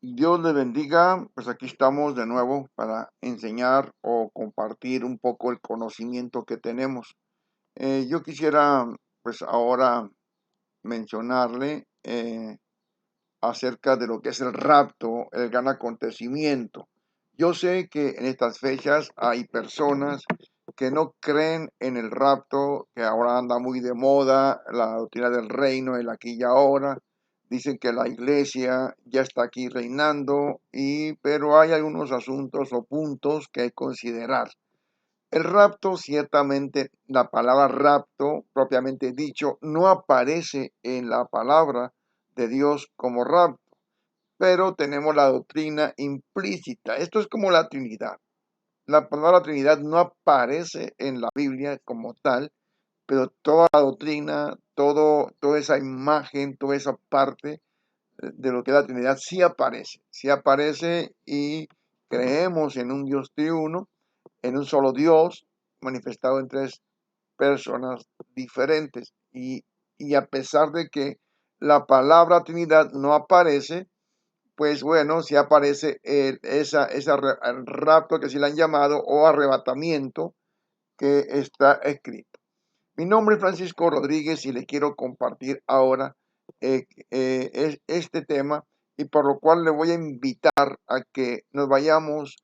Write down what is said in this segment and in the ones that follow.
Dios les bendiga, pues aquí estamos de nuevo para enseñar o compartir un poco el conocimiento que tenemos. Yo quisiera pues ahora mencionarle acerca de lo que es el rapto, el gran acontecimiento. Yo sé que en estas fechas hay personas que no creen en el rapto, que ahora anda muy de moda, la doctrina del reino, el aquí y ahora. Dicen que la iglesia ya está aquí reinando, pero hay algunos asuntos o puntos que hay que considerar. El rapto, ciertamente, la palabra rapto, propiamente dicho, no aparece en la palabra de Dios como rapto, pero tenemos la doctrina implícita. Esto es como la Trinidad. La palabra Trinidad no aparece en la Biblia como tal, pero toda la doctrina, toda esa imagen, toda esa parte de lo que es la Trinidad sí aparece y creemos en un Dios triuno, en un solo Dios manifestado en tres personas diferentes. Y a pesar de que la palabra Trinidad no aparece, pues bueno, sí aparece el rapto que sí le han llamado o arrebatamiento que está escrito. Mi nombre es Francisco Rodríguez y le quiero compartir ahora este tema, y por lo cual le voy a invitar a que nos vayamos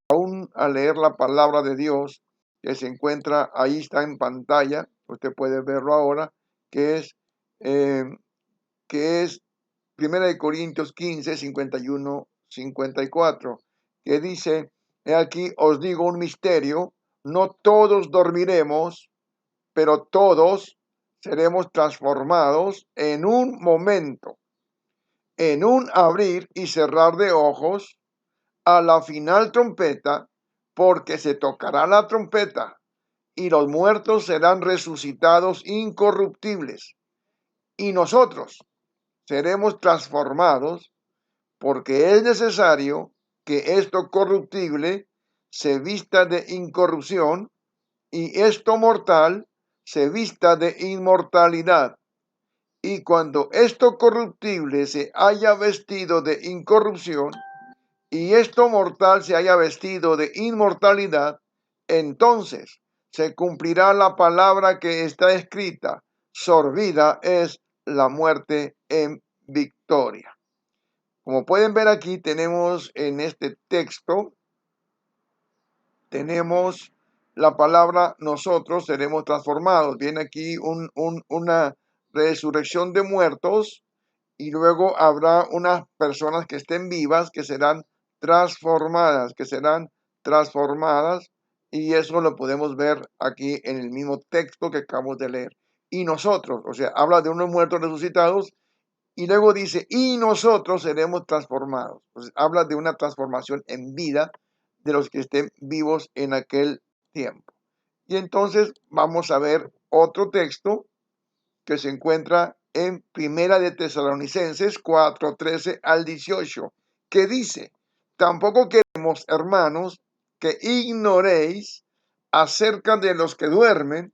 aún a leer la palabra de Dios que se encuentra, ahí está en pantalla, usted puede verlo ahora, que es, eh, que es 1 Corintios 15, 51, 54, que dice: He aquí os digo un misterio, no todos dormiremos, pero todos seremos transformados en un momento, en un abrir y cerrar de ojos, a la final trompeta, porque se tocará la trompeta, y los muertos serán resucitados incorruptibles, y nosotros seremos transformados, porque es necesario que esto corruptible se vista de incorrupción, y esto mortal se vista de inmortalidad. Y cuando esto corruptible se haya vestido de incorrupción, y esto mortal se haya vestido de inmortalidad, entonces se cumplirá la palabra que está escrita: sorbida es la muerte en victoria. Como pueden ver aquí, tenemos en este texto, tenemos la palabra nosotros seremos transformados. Viene aquí una resurrección de muertos, y luego habrá unas personas que estén vivas que serán transformadas, y eso lo podemos ver aquí en el mismo texto que acabamos de leer. Y nosotros, o sea, habla de unos muertos resucitados, y luego dice, y nosotros seremos transformados. Entonces, habla de una transformación en vida de los que estén vivos en aquel tiempo. Y entonces vamos a ver otro texto que se encuentra en Primera de Tesalonicenses 4, 13 al 18, que dice: tampoco queremos, hermanos, que ignoréis acerca de los que duermen,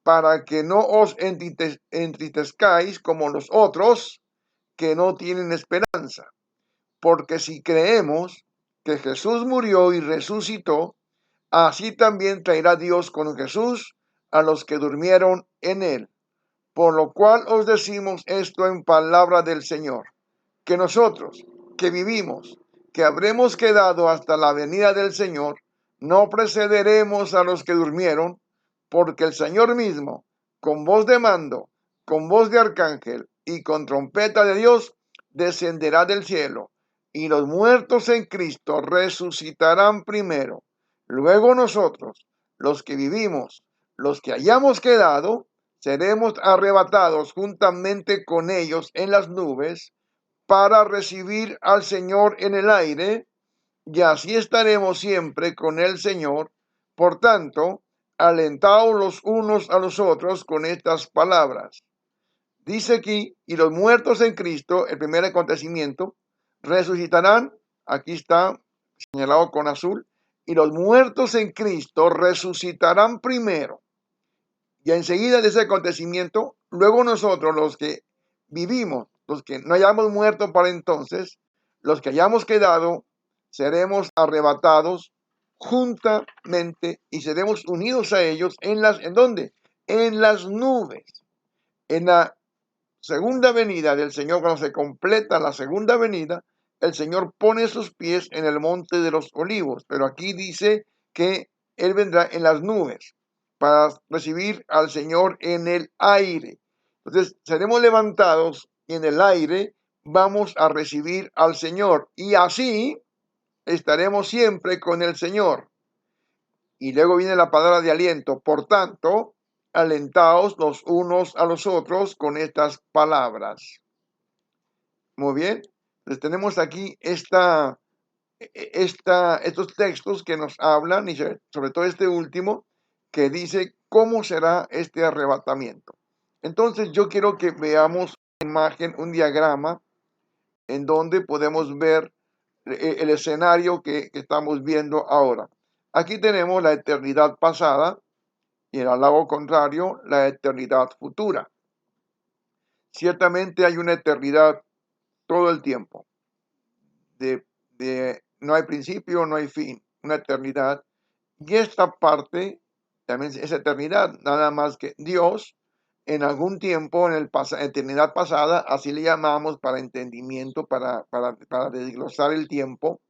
para que no os entristezcáis como los otros que no tienen esperanza. Porque si creemos que Jesús murió y resucitó, así también traerá Dios con Jesús a los que durmieron en él. Por lo cual os decimos esto en palabra del Señor, que nosotros, que vivimos, que habremos quedado hasta la venida del Señor, no precederemos a los que durmieron, porque el Señor mismo, con voz de mando, con voz de arcángel y con trompeta de Dios, descenderá del cielo, y los muertos en Cristo resucitarán primero. Luego nosotros, los que vivimos, los que hayamos quedado, seremos arrebatados juntamente con ellos en las nubes para recibir al Señor en el aire, y así estaremos siempre con el Señor. Por tanto, alentaos los unos a los otros con estas palabras. Dice aquí, y los muertos en Cristo, el primer acontecimiento, resucitarán, aquí está señalado con azul, y los muertos en Cristo resucitarán primero. Y enseguida de ese acontecimiento, luego nosotros los que vivimos, los que no hayamos muerto para entonces, los que hayamos quedado, seremos arrebatados juntamente y seremos unidos a ellos ¿en dónde? En las nubes. En la segunda venida del Señor, cuando se completa la segunda venida, el Señor pone sus pies en el monte de los olivos, pero aquí dice que Él vendrá en las nubes para recibir al Señor en el aire. Entonces, seremos levantados y en el aire vamos a recibir al Señor y así estaremos siempre con el Señor. Y luego viene la palabra de aliento. Por tanto, alentaos los unos a los otros con estas palabras. Muy bien. Entonces tenemos aquí estos textos que nos hablan, y sobre todo este último, que dice cómo será este arrebatamiento. Entonces yo quiero que veamos una imagen, un diagrama, en donde podemos ver el escenario que estamos viendo ahora. Aquí tenemos la eternidad pasada y al lado contrario, la eternidad futura. Ciertamente hay una eternidad todo el tiempo. No hay principio, no hay fin, una eternidad. Y esta parte también es eternidad, nada más que Dios en algún tiempo, en eternidad pasada, así le llamamos para entendimiento, para desglosar el tiempo,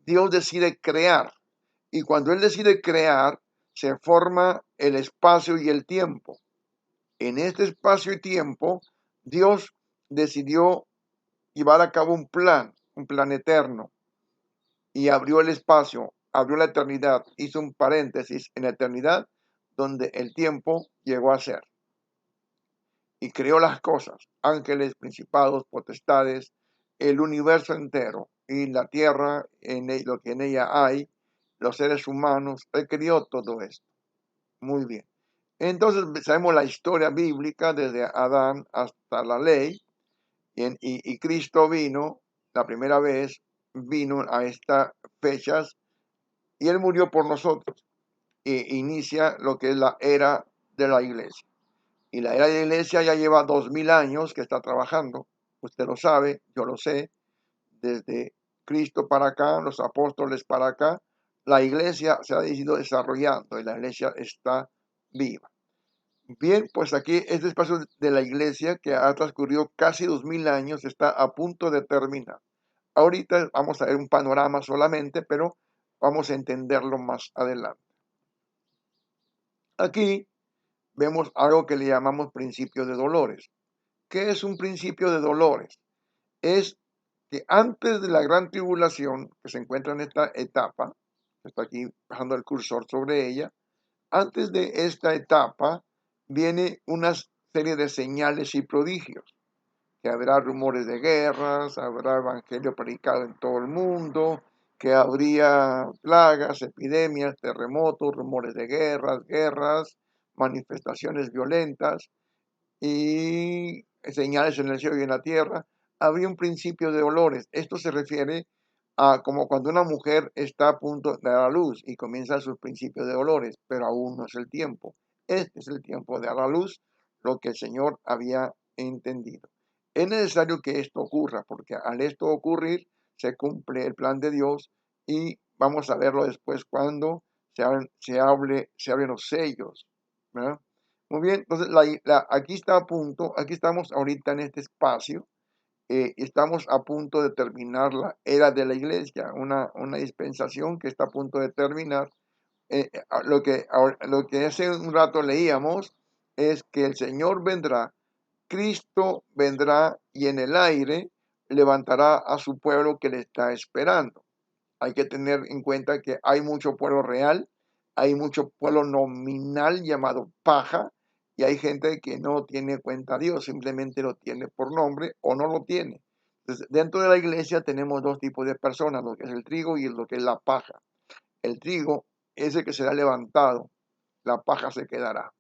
Dios decide crear. Y cuando Él decide crear, se forma el espacio y el tiempo. En este espacio y tiempo, Dios decidió llevar a cabo un plan eterno, y abrió el espacio, abrió la eternidad, hizo un paréntesis en la eternidad donde el tiempo llegó a ser. Y creó las cosas, ángeles, principados, potestades, el universo entero y la tierra, lo que en ella hay, los seres humanos. Él creó todo esto. Muy bien. Entonces sabemos la historia bíblica desde Adán hasta la ley, y Cristo vino, la primera vez, vino a estas fechas y Él murió por nosotros. E inicia lo que es la era de la iglesia. Y la era de la iglesia ya lleva 2000 años que está trabajando. Usted lo sabe, yo lo sé. Desde Cristo para acá, los apóstoles para acá, la iglesia se ha ido desarrollando y la iglesia está viva. Bien, pues aquí este espacio de la iglesia que ha transcurrido casi 2000 años está a punto de terminar. Ahorita vamos a ver un panorama solamente, pero vamos a entenderlo más adelante. Aquí vemos algo que le llamamos principio de dolores. ¿Qué es un principio de dolores? Es que antes de la gran tribulación que se encuentra en esta etapa, está aquí bajando el cursor sobre ella, antes de esta etapa viene una serie de señales y prodigios, que habrá rumores de guerras, habrá evangelio predicado en todo el mundo, que habría plagas, epidemias, terremotos, rumores de guerras, manifestaciones violentas y señales en el cielo y en la tierra. Habría un principio de dolores. Esto se refiere a como cuando una mujer está a punto de dar a luz y comienza sus principios de dolores, pero aún no es el tiempo. Este es el tiempo de dar a luz, lo que el Señor había entendido. Es necesario que esto ocurra, porque al esto ocurrir se cumple el plan de Dios y vamos a verlo después cuando se abren los sellos, ¿verdad? Muy bien, entonces aquí está a punto, aquí estamos ahorita en este espacio, estamos a punto de terminar la era de la iglesia, una dispensación que está a punto de terminar. Lo que hace un rato leíamos es que el Señor vendrá, Cristo vendrá y en el aire levantará a su pueblo que le está esperando. Hay que tener en cuenta que hay mucho pueblo real, hay mucho pueblo nominal llamado paja, y hay gente que no tiene cuenta a Dios, simplemente lo tiene por nombre o no lo tiene. Entonces, dentro de la iglesia tenemos dos tipos de personas, lo que es el trigo y lo que es la paja. El trigo es el que será levantado, la paja se quedará.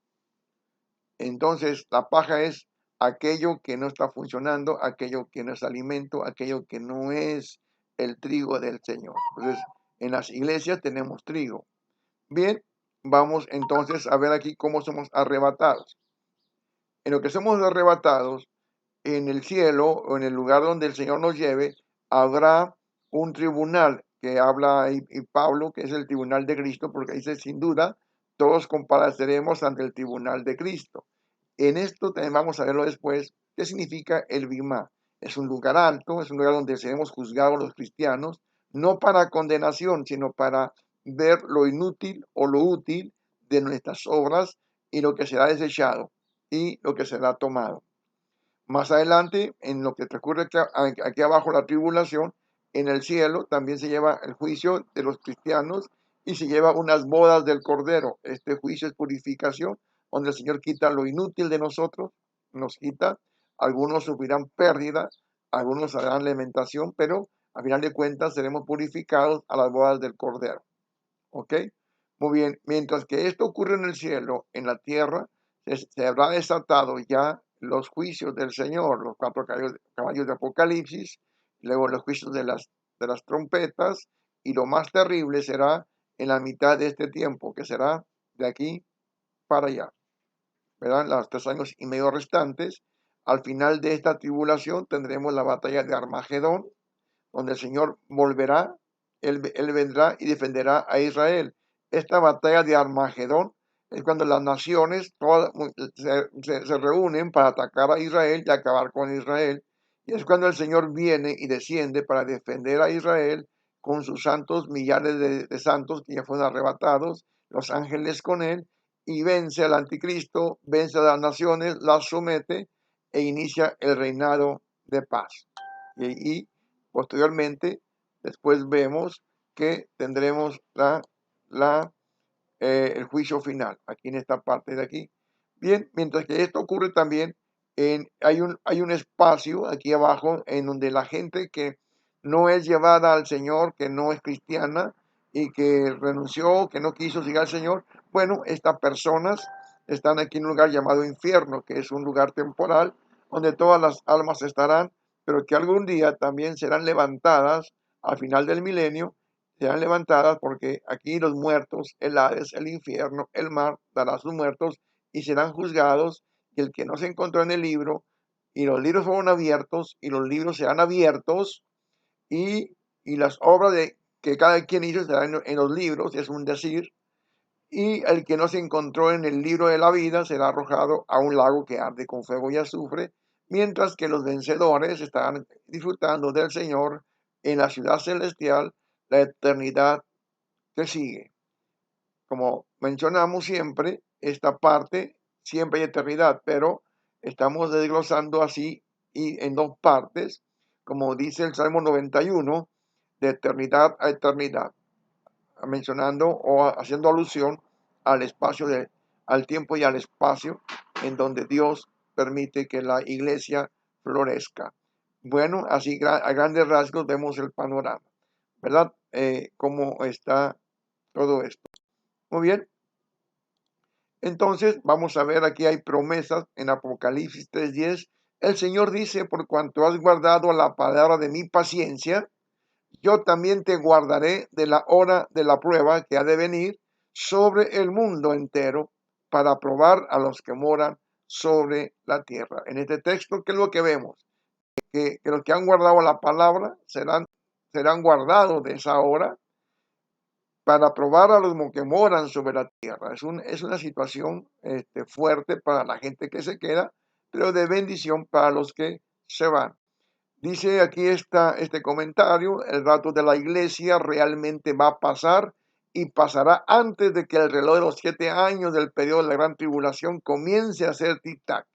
Entonces, la paja es aquello que no está funcionando, aquello que no es alimento, aquello que no es el trigo del Señor. Entonces, en las iglesias tenemos trigo. Bien, vamos entonces a ver aquí cómo somos arrebatados. En lo que somos arrebatados, en el cielo o en el lugar donde el Señor nos lleve, habrá un tribunal que habla y Pablo, que es el tribunal de Cristo, porque dice, sin duda, todos compareceremos ante el tribunal de Cristo. En esto también vamos a verlo después, qué significa el Bimá. Es un lugar alto, es un lugar donde seremos juzgados los cristianos, no para condenación, sino para ver lo inútil o lo útil de nuestras obras y lo que será desechado y lo que será tomado. Más adelante, en lo que transcurre aquí abajo la tribulación, en el cielo también se lleva el juicio de los cristianos y se lleva unas bodas del Cordero. Este juicio es purificación, donde el Señor quita lo inútil de nosotros, nos quita. Algunos sufrirán pérdida, algunos harán lamentación, pero a final de cuentas seremos purificados a las bodas del Cordero. ¿Ok? Muy bien, mientras que esto ocurre en el cielo, en la tierra, se habrá desatado ya los juicios del Señor, los 4 caballos de Apocalipsis, luego los juicios de las trompetas, y lo más terrible será en la mitad de este tiempo, que será de aquí para allá, ¿verdad? Los 3 años y medio restantes. Al final de esta tribulación tendremos la batalla de Armagedón, donde el Señor volverá, él vendrá y defenderá a Israel. Esta batalla de Armagedón es cuando las naciones todas se reúnen para atacar a Israel y acabar con Israel. Y es cuando el Señor viene y desciende para defender a Israel con sus santos, millares de santos que ya fueron arrebatados, los ángeles con él, y vence al anticristo, vence a las naciones, las somete e inicia el reinado de paz. Y posteriormente, después vemos que tendremos el juicio final, aquí en esta parte de aquí. Bien, mientras que esto ocurre también, hay un espacio aquí abajo en donde la gente que no es llevada al Señor, que no es cristiana y que renunció, que no quiso seguir al Señor, bueno, estas personas están aquí en un lugar llamado infierno, que es un lugar temporal donde todas las almas estarán, pero que algún día también serán levantadas al final del milenio, serán levantadas porque aquí los muertos, el Hades, el infierno, el mar, dará a sus muertos y serán juzgados, y el que no se encontró en el libro, y los libros fueron abiertos, y los libros serán abiertos, y las obras que cada quien hizo estarán en los libros, es un decir, y el que no se encontró en el libro de la vida será arrojado a un lago que arde con fuego y azufre, mientras que los vencedores estarán disfrutando del Señor en la ciudad celestial, la eternidad que sigue. Como mencionamos siempre, esta parte siempre hay eternidad, pero estamos desglosando así y en dos partes, como dice el Salmo 91, de eternidad a eternidad, mencionando o haciendo alusión al espacio, al tiempo y al espacio en donde Dios permite que la iglesia florezca. Bueno, así a grandes rasgos vemos el panorama, ¿verdad? Cómo está todo esto. Muy bien. Entonces, vamos a ver, aquí hay promesas en Apocalipsis 3:10. El Señor dice, por cuanto has guardado la palabra de mi paciencia, yo también te guardaré de la hora de la prueba que ha de venir sobre el mundo entero para probar a los que moran sobre la tierra. En este texto, ¿qué es lo que vemos? Que los que han guardado la palabra serán guardados de esa hora para probar a los que moran sobre la tierra. Es una situación fuerte para la gente que se queda, pero de bendición para los que se van. Dice aquí este comentario, el rato de la iglesia realmente va a pasar y pasará antes de que el reloj de los 7 años del periodo de la gran tribulación comience a hacer tic-tac.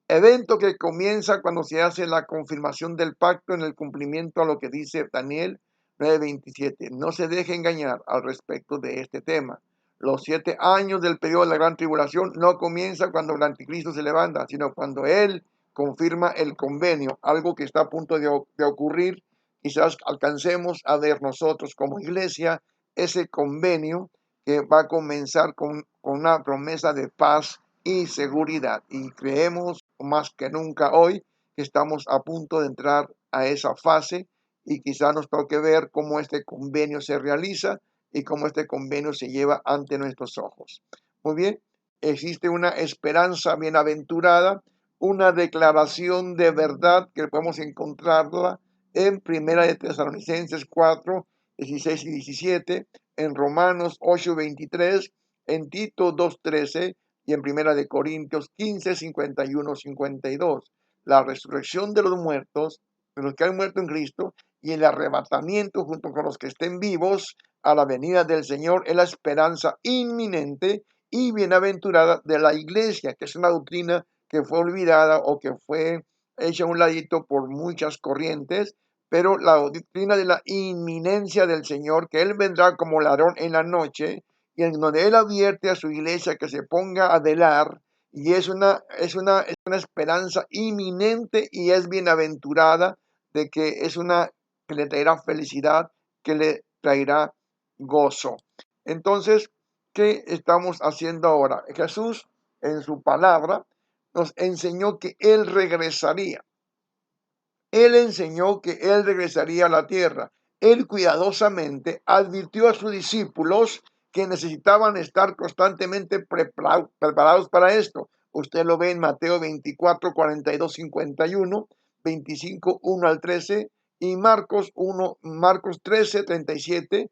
Evento que comienza cuando se hace la confirmación del pacto en el cumplimiento a lo que dice Daniel 9:27. No se deje engañar al respecto de este tema. Los 7 años del periodo de la gran tribulación no comienza cuando el anticristo se levanta, sino cuando él confirma el convenio, algo que está a punto de ocurrir. Quizás alcancemos a ver nosotros como iglesia ese convenio que va a comenzar con una promesa de paz y seguridad. Y creemos más que nunca hoy que estamos a punto de entrar a esa fase y quizá nos toque ver cómo este convenio se realiza y cómo este convenio se lleva ante nuestros ojos. Muy bien, existe una esperanza bienaventurada, una declaración de verdad que podemos encontrarla en Primera de Tesalonicenses 4, 16 y 17, en Romanos 8, 23, en Tito 2, 13 y en Primera de Corintios 15, 51, 52. La resurrección de los muertos, de los que han muerto en Cristo, y el arrebatamiento junto con los que estén vivos a la venida del Señor es la esperanza inminente y bienaventurada de la iglesia, que es una doctrina que fue olvidada o que fue hecha a un ladito por muchas corrientes, pero la doctrina de la inminencia del Señor, que Él vendrá como ladrón en la noche, y en donde Él advierte a su iglesia que se ponga a velar, y es una esperanza inminente y es bienaventurada de que es una que le traerá felicidad, que le traerá gozo. Entonces, ¿qué estamos haciendo ahora? Jesús en su palabra nos enseñó que Él regresaría. Él enseñó que Él regresaría a la tierra. Él cuidadosamente advirtió a sus discípulos que necesitaban estar constantemente preparados para esto. Usted lo ve en Mateo 24, 42, 51, 25, 1 al 13 y Marcos 13, 37,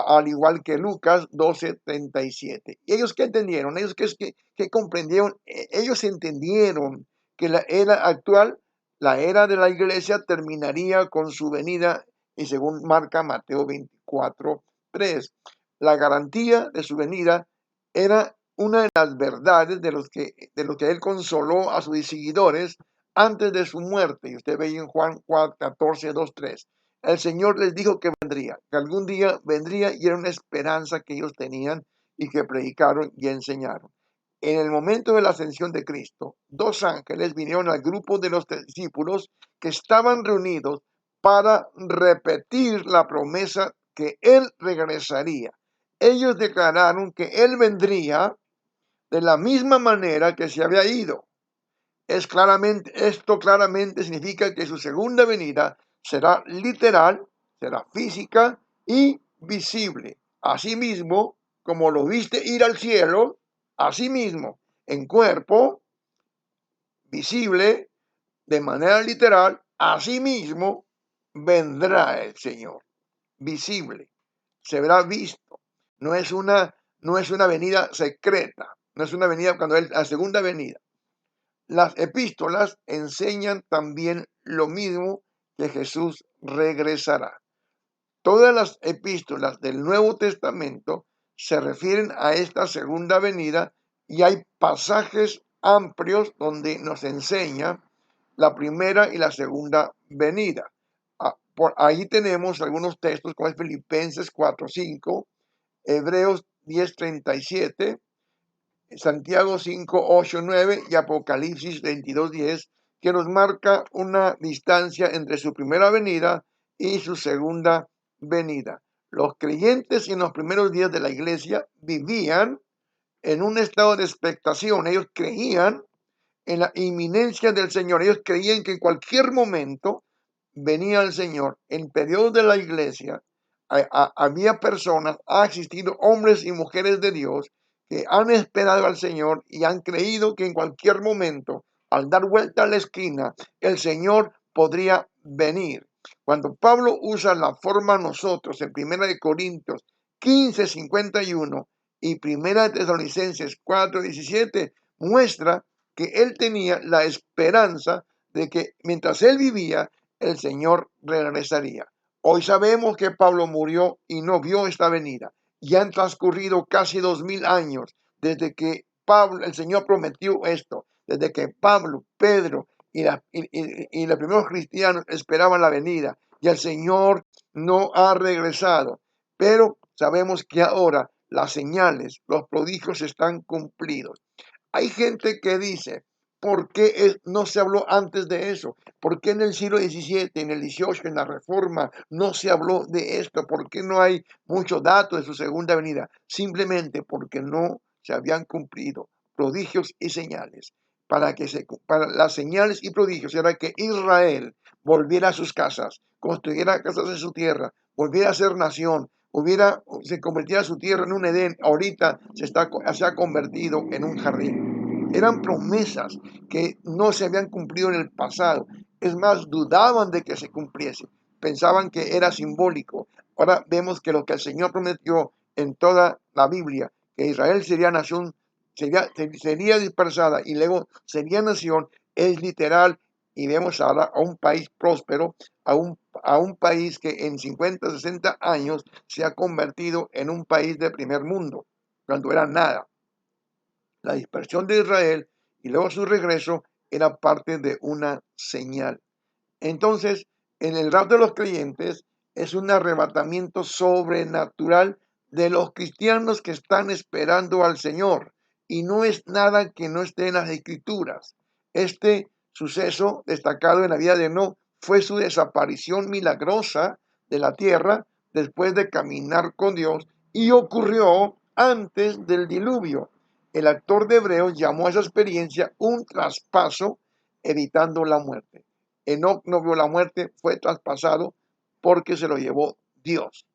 al igual que Lucas 12, 37. ¿Y ellos qué entendieron? Ellos que comprendieron, ellos entendieron que la era actual, la era de la iglesia, terminaría con su venida, y según marca Mateo 24, 3. La garantía de su venida era una de las verdades de los que él consoló a sus seguidores antes de su muerte. Y usted ve en Juan 14, 2, 3. El Señor les dijo que vendría, que algún día vendría, y era una esperanza que ellos tenían y que predicaron y enseñaron. En el momento de la ascensión de Cristo, dos ángeles vinieron al grupo de los discípulos que estaban reunidos para repetir la promesa que Él regresaría. Ellos declararon que Él vendría de la misma manera que se había ido. Esto claramente significa que su segunda venida será literal, será física y visible. Asimismo, como lo viste ir al cielo, asimismo, en cuerpo, visible, de manera literal, asimismo, vendrá el Señor. Visible, se verá visto. No es una venida secreta, no es una venida cuando es la segunda venida. Las epístolas enseñan también lo mismo, que Jesús regresará. Todas las epístolas del Nuevo Testamento se refieren a esta segunda venida y hay pasajes amplios donde nos enseña la primera y la segunda venida. Por ahí tenemos algunos textos como es Filipenses 4:5, Hebreos 10:37, Santiago 5:8, 9 y Apocalipsis 22:10, que nos marca una distancia entre su primera venida y su segunda venida. Los creyentes en los primeros días de la iglesia vivían en un estado de expectación. Ellos creían en la inminencia del Señor. Ellos creían que en cualquier momento venía el Señor. En periodos de la iglesia había personas, ha existido hombres y mujeres de Dios que han esperado al Señor y han creído que en cualquier momento, al dar vuelta a la esquina, el Señor podría venir. Cuando Pablo usa la forma nosotros en 1 Corintios 15:51 y 1 Tesalonicenses 4:17, muestra que él tenía la esperanza de que mientras él vivía, el Señor regresaría. Hoy sabemos que Pablo murió y no vio esta venida. Ya han transcurrido casi 2000 años desde que el Señor prometió esto, desde que Pablo, Pedro y los primeros cristianos esperaban la venida, y el Señor no ha regresado. Pero sabemos que ahora las señales, los prodigios están cumplidos. Hay gente que dice, ¿por qué no se habló antes de eso? ¿Por qué en el siglo XVII, en el XVIII, en la Reforma, no se habló de esto? ¿Por qué no hay muchos datos de su segunda venida? Simplemente porque no se habían cumplido prodigios y señales. Para las señales y prodigios era que Israel volviera a sus casas, construyera casas en su tierra, volviera a ser nación, se convirtiera su tierra en un Edén. Ahorita se ha convertido en un jardín. Eran promesas que no se habían cumplido en el pasado. Es más, dudaban de que se cumpliese. Pensaban que era simbólico. Ahora vemos que lo que el Señor prometió en toda la Biblia, que Israel sería nación, sería dispersada y luego sería nación, es literal. Y vemos ahora a un país próspero, a un país que en 50, 60 años se ha convertido en un país de primer mundo, cuando era nada. La dispersión de Israel y luego su regreso era parte de una señal. Entonces, en el rapto de los creyentes es un arrebatamiento sobrenatural de los cristianos que están esperando al Señor. Y no es nada que no esté en las Escrituras. Este suceso destacado en la vida de Enoc fue su desaparición milagrosa de la tierra después de caminar con Dios y ocurrió antes del diluvio. El autor de Hebreos llamó a esa experiencia un traspaso evitando la muerte. Enoc no vio la muerte, fue traspasado porque se lo llevó Dios.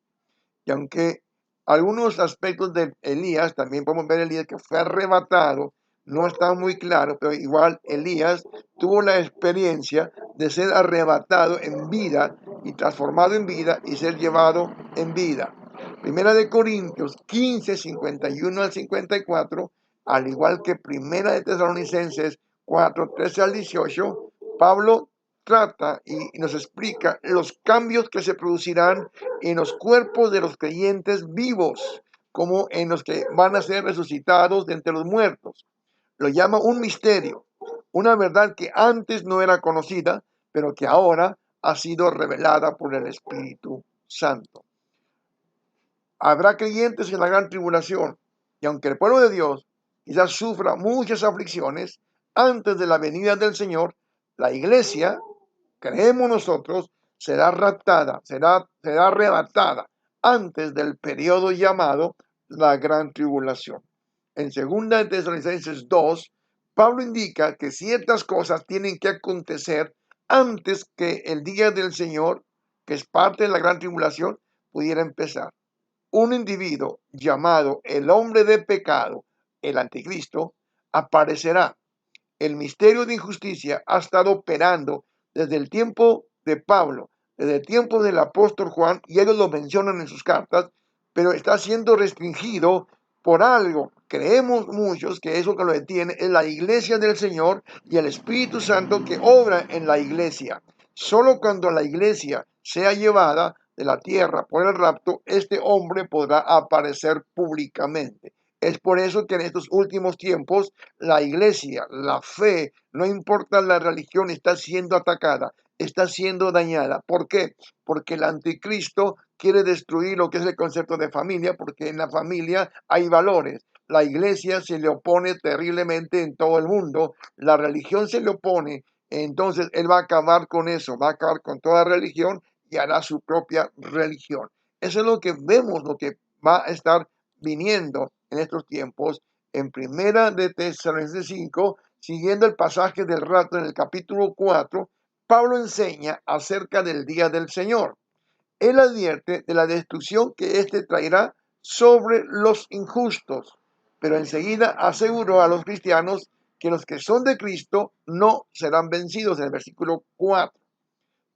Y aunque algunos aspectos de Elías, también podemos ver Elías que fue arrebatado, no está muy claro, pero igual Elías tuvo la experiencia de ser arrebatado en vida y transformado en vida y ser llevado en vida. Primera de Corintios 15, 51 al 54, al igual que Primera de Tesalonicenses 4, 13 al 18, Pablo trata y nos explica los cambios que se producirán en los cuerpos de los creyentes vivos, como en los que van a ser resucitados de entre los muertos. Lo llama un misterio, una verdad que antes no era conocida, pero que ahora ha sido revelada por el Espíritu Santo. Habrá creyentes en la gran tribulación, y aunque el pueblo de Dios quizás sufra muchas aflicciones antes de la venida del Señor, la iglesia, creemos nosotros, será raptada, será arrebatada antes del periodo llamado la gran tribulación. En 2 Tesalonicenses 2, Pablo indica que ciertas cosas tienen que acontecer antes que el día del Señor, que es parte de la gran tribulación, pudiera empezar. Un individuo llamado el hombre de pecado, el anticristo, aparecerá. El misterio de injusticia ha estado operando desde el tiempo de Pablo, desde el tiempo del apóstol Juan, y ellos lo mencionan en sus cartas, pero está siendo restringido por algo. Creemos muchos que eso que lo detiene es la iglesia del Señor y el Espíritu Santo que obra en la iglesia. Solo cuando la iglesia sea llevada de la tierra por el rapto, este hombre podrá aparecer públicamente. Es por eso que en estos últimos tiempos la iglesia, la fe, no importa la religión, está siendo atacada, está siendo dañada. ¿Por qué? Porque el anticristo quiere destruir lo que es el concepto de familia, porque en la familia hay valores. La iglesia se le opone terriblemente en todo el mundo, la religión se le opone, entonces él va a acabar con eso, va a acabar con toda religión y hará su propia religión. Eso es lo que vemos, lo que va a estar viniendo en estos tiempos. En Primera de Tesalonicenses 5, siguiendo el pasaje del rato en el capítulo 4, Pablo enseña acerca del día del Señor. Él advierte de la destrucción que éste traerá sobre los injustos, pero enseguida aseguró a los cristianos que los que son de Cristo no serán vencidos, en el versículo 4.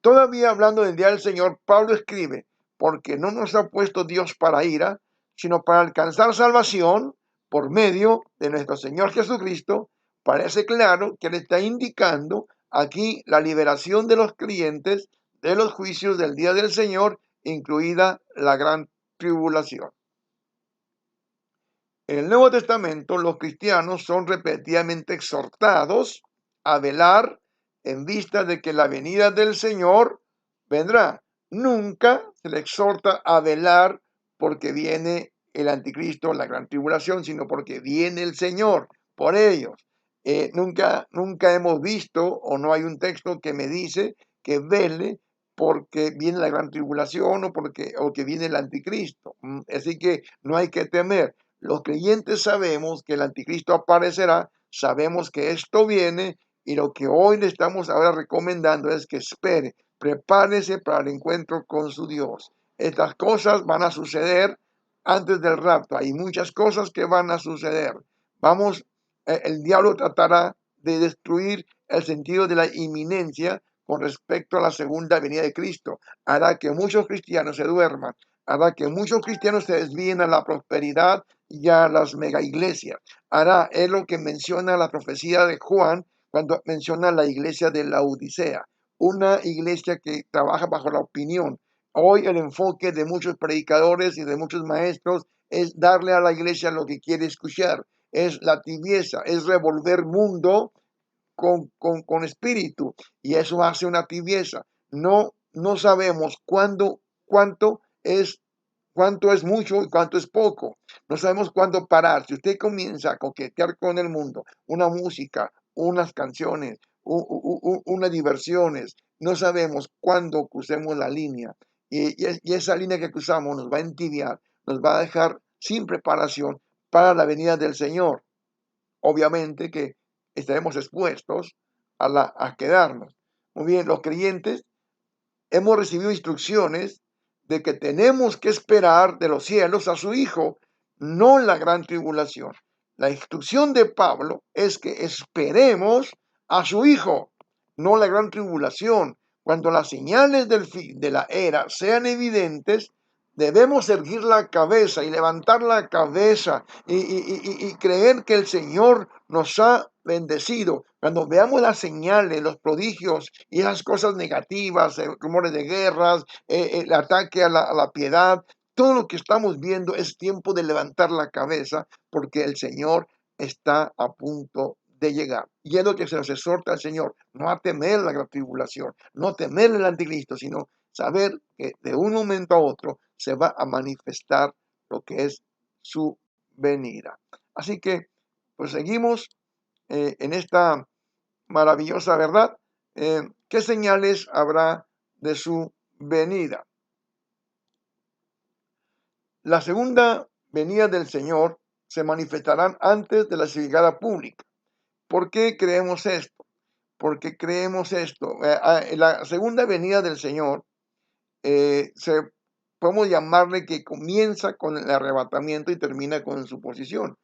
Todavía hablando del día del Señor, Pablo escribe, porque no nos ha puesto Dios para ira, sino para alcanzar salvación por medio de nuestro Señor Jesucristo. Parece claro que él está indicando aquí la liberación de los creyentes de los juicios del día del Señor, incluida la gran tribulación. En el Nuevo Testamento, los cristianos son repetidamente exhortados a velar en vista de que la venida del Señor vendrá. Nunca se le exhorta a velar porque viene el anticristo, la gran tribulación, sino porque viene el Señor por ellos. Nunca hemos visto o no hay un texto que me dice que vele porque viene la gran tribulación o que viene el anticristo. Así que no hay que temer. Los creyentes sabemos que el anticristo aparecerá, sabemos que esto viene y lo que hoy le estamos ahora recomendando es que espere, prepárese para el encuentro con su Dios. Estas cosas van a suceder antes del rapto, hay muchas cosas que van a suceder. El diablo tratará de destruir el sentido de la inminencia con respecto a la segunda venida de Cristo. Hará que muchos cristianos se duerman, hará que muchos cristianos se desvíen a la prosperidad y a las mega iglesias. Hará, es lo que menciona la profecía de Juan cuando menciona la iglesia de la Odisea, una iglesia que trabaja bajo la opinión. Hoy el enfoque de muchos predicadores y de muchos maestros es darle a la iglesia lo que quiere escuchar, es la tibieza, es revolver mundo con espíritu, y eso hace una tibieza. No sabemos cuánto es mucho y cuánto es poco. No sabemos cuándo parar. Si usted comienza a coquetear con el mundo, una música, unas canciones, unas diversiones, no sabemos cuándo crucemos la línea. Y esa línea que cruzamos nos va a entibiar, nos va a dejar sin preparación para la venida del Señor. Obviamente que estaremos expuestos a quedarnos. Muy bien, los creyentes hemos recibido instrucciones de que tenemos que esperar de los cielos a su Hijo, no la gran tribulación. La instrucción de Pablo es que esperemos a su Hijo, no la gran tribulación. Cuando las señales del fin de la era sean evidentes, debemos erguir la cabeza y levantar la cabeza y creer que el Señor nos ha bendecido. Cuando veamos las señales, los prodigios y esas cosas negativas, rumores de guerras, el ataque a la piedad, todo lo que estamos viendo es tiempo de levantar la cabeza porque el Señor está a punto de llegar. Y es lo que se nos exhorta al Señor, no a temer la gran tribulación, no temer el anticristo, sino saber que de un momento a otro se va a manifestar lo que es su venida. Así que, pues seguimos en esta maravillosa verdad. ¿Qué señales habrá de su venida? La segunda venida del Señor se manifestarán antes de la llegada pública. ¿Por qué creemos esto? Porque creemos esto. La segunda venida del Señor podemos llamarle que comienza con el arrebatamiento y termina con su posición.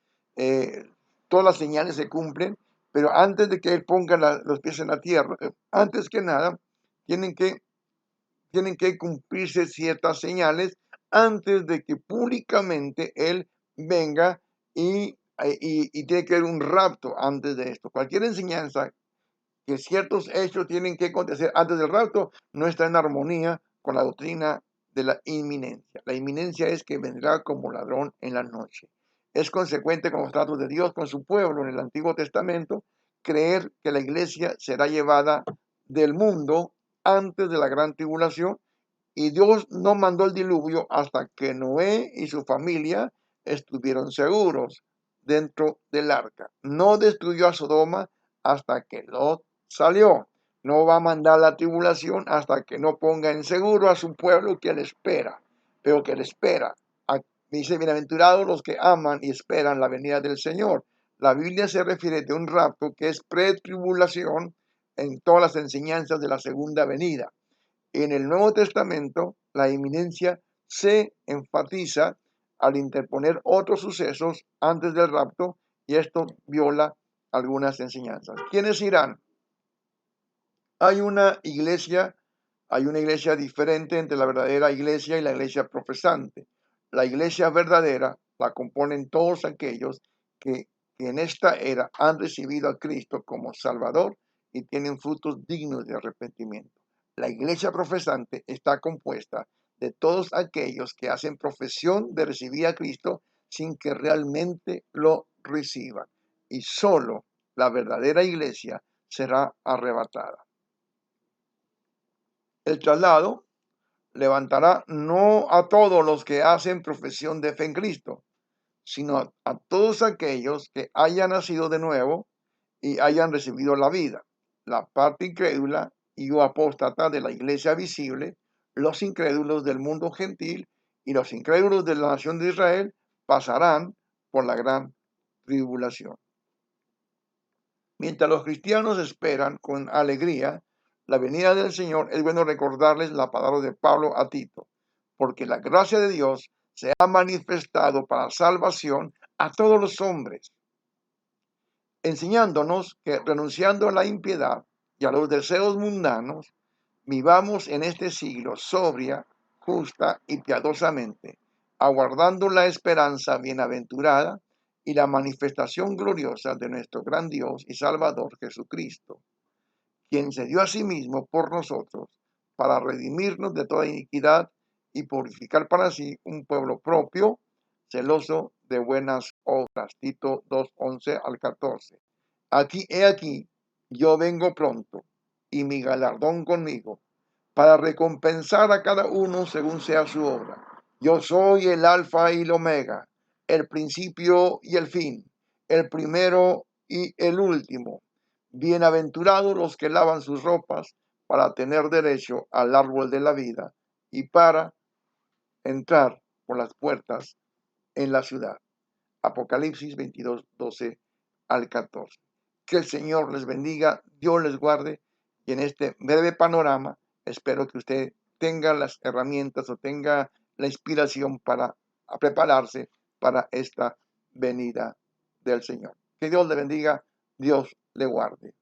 Todas las señales se cumplen, pero antes de que Él ponga los pies en la tierra, antes que nada, tienen que cumplirse ciertas señales antes de que públicamente Él venga y tiene que haber un rapto antes de esto. Cualquier enseñanza que ciertos hechos tienen que acontecer antes del rapto no está en armonía con la doctrina de la inminencia. La inminencia es que vendrá como ladrón en la noche. Es consecuente con los tratos de Dios con su pueblo en el Antiguo Testamento creer que la iglesia será llevada del mundo antes de la gran tribulación, y Dios no mandó el diluvio hasta que Noé y su familia estuvieron seguros dentro del arca. No destruyó a Sodoma hasta que Lot salió. No va a mandar la tribulación hasta que no ponga en seguro a su pueblo que le espera, pero que le espera. Dice, bienaventurados los que aman y esperan la venida del Señor. La Biblia se refiere de un rapto que es pretribulación en todas las enseñanzas de la segunda venida. En el Nuevo Testamento, la inminencia se enfatiza al interponer otros sucesos antes del rapto, y esto viola algunas enseñanzas. ¿Quiénes irán? Hay una iglesia diferente entre la verdadera iglesia y la iglesia profesante. La iglesia verdadera la componen todos aquellos que en esta era han recibido a Cristo como Salvador y tienen frutos dignos de arrepentimiento. La iglesia profesante está compuesta de todos aquellos que hacen profesión de recibir a Cristo sin que realmente lo reciban. Y solo la verdadera iglesia será arrebatada. El traslado levantará no a todos los que hacen profesión de fe en Cristo, sino a todos aquellos que hayan nacido de nuevo y hayan recibido la vida. La parte incrédula y o apóstata de la iglesia visible, los incrédulos del mundo gentil y los incrédulos de la nación de Israel pasarán por la gran tribulación. Mientras los cristianos esperan con alegría la venida del Señor, es bueno recordarles la palabra de Pablo a Tito, porque la gracia de Dios se ha manifestado para salvación a todos los hombres, enseñándonos que renunciando a la impiedad y a los deseos mundanos, vivamos en este siglo sobria, justa y piadosamente, aguardando la esperanza bienaventurada y la manifestación gloriosa de nuestro gran Dios y Salvador Jesucristo, quien se dio a sí mismo por nosotros para redimirnos de toda iniquidad y purificar para sí un pueblo propio, celoso de buenas obras. Tito 2:11 al 14. He aquí, yo vengo pronto, y mi galardón conmigo, para recompensar a cada uno según sea su obra. Yo soy el Alfa y el Omega, el principio y el fin, el primero y el último. Bienaventurados los que lavan sus ropas para tener derecho al árbol de la vida y para entrar por las puertas en la ciudad. Apocalipsis 22:12 al 14. Que el Señor les bendiga, Dios les guarde, y en este breve panorama espero que usted tenga las herramientas o tenga la inspiración para prepararse para esta venida del Señor. Que Dios le bendiga, Dios le guarde.